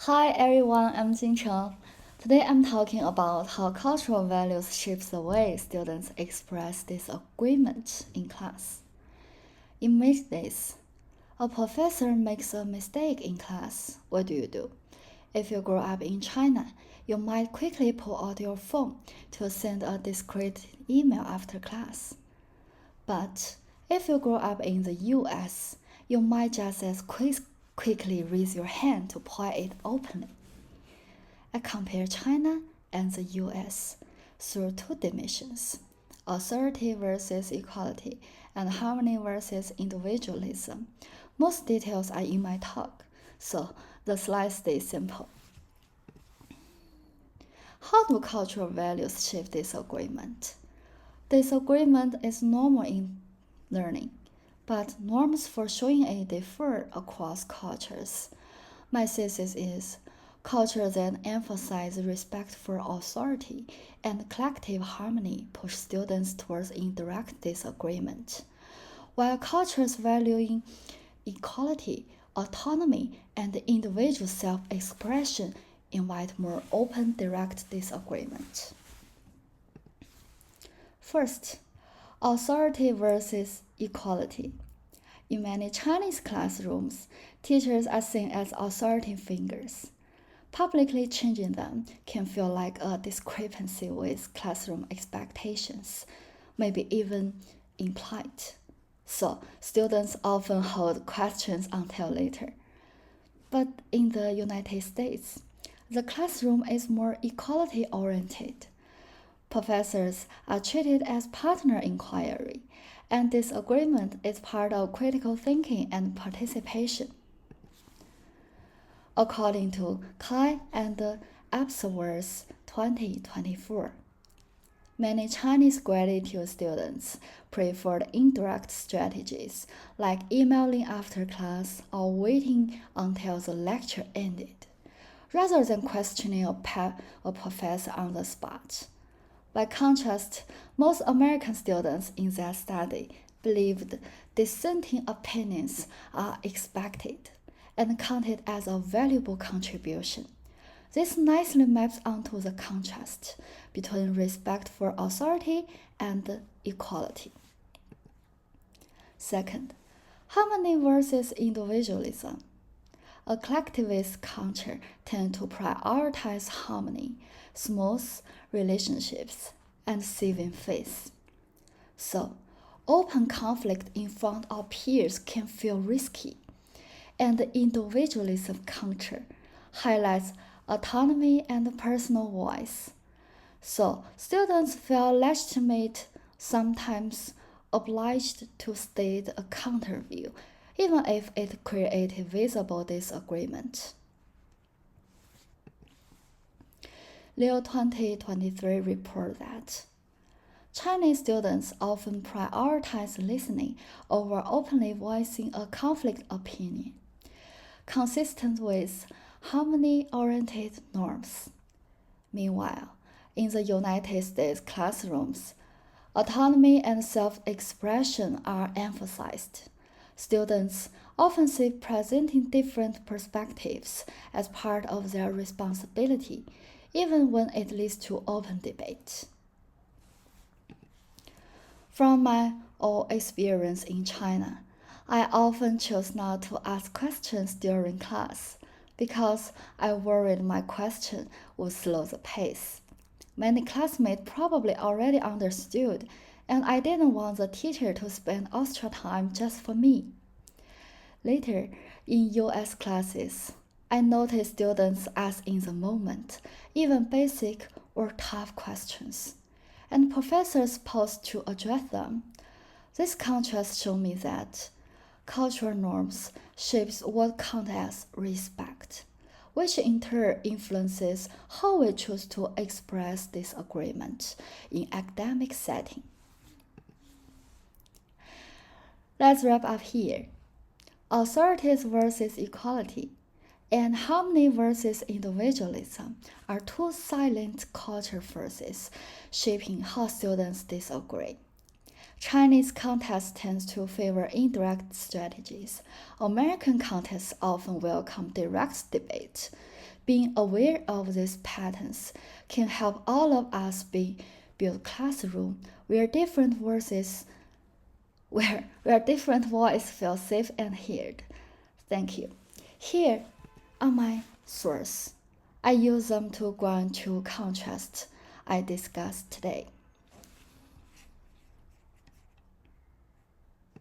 Hi everyone, I'm Jingcheng. Today I'm talking about how cultural values shape the way students express disagreement in class. Imagine this. A professor makes a mistake in class. What do you do? If you grow up in China, you might quickly pull out your phone to send a discreet email after class. But if you grow up in the US, you might just as quickly raise your hand to point it openly. I compare China and the US through two dimensions: authority versus equality, and harmony versus individualism. Most details are in my talk, so the slides stay simple. How do cultural values shape disagreement? Disagreement is normal in learning, but norms for showing it differ across cultures. My thesis is culture that emphasize respect for authority and collective harmony push students towards indirect disagreement, while cultures valuing equality, autonomy, and individual self-expression invite more open, direct disagreement. First, authority versus equality. In many Chinese classrooms, teachers are seen as authority figures. Publicly changing them can feel like a discrepancy with classroom expectations, maybe even implied. So, students often hold questions until later. But in the United States, the classroom is more equality oriented. Professors are treated as partner inquiry, and disagreement is part of critical thinking and participation. According to Kai and Epsworth 2024, many Chinese graduate students preferred indirect strategies like emailing after class or waiting until the lecture ended, rather than questioning a professor on the spot. By contrast, most American students in that study believed dissenting opinions are expected and counted as a valuable contribution. This nicely maps onto the contrast between respect for authority and equality. Second, harmony versus individualism. A collectivist culture tends to prioritize harmony, smooth relationships, and saving face. So, open conflict in front of peers can feel risky, and the individualism culture highlights autonomy and personal voice. So, students feel legitimate, sometimes obliged to state a counter view, even if it creates visible disagreement. Liu 2023 report that Chinese students often prioritize listening over openly voicing a conflict opinion, consistent with harmony-oriented norms. Meanwhile, in the United States classrooms, autonomy and self-expression are emphasized. Students often see presenting different perspectives as part of their responsibility, even when it leads to open debate. From my own experience in China, I often chose not to ask questions during class because I worried my question would slow the pace. Many classmates probably already understood, and I didn't want the teacher to spend extra time just for me. Later, in US classes, I noticed students ask in the moment, even basic or tough questions, and professors paused to address them. This contrast showed me that cultural norms shapes what counts as respect, which in turn influences how we choose to express disagreement in academic setting. Let's wrap up here. Authorities versus equality and harmony versus individualism are two silent culture forces shaping how students disagree. Chinese contests tend to favor indirect strategies. American contests often welcome direct debate. Being aware of these patterns can help all of us build classroom where different voices feel safe and heard. Thank you. Here are my sources. I use them to ground two contrasts I discussed today.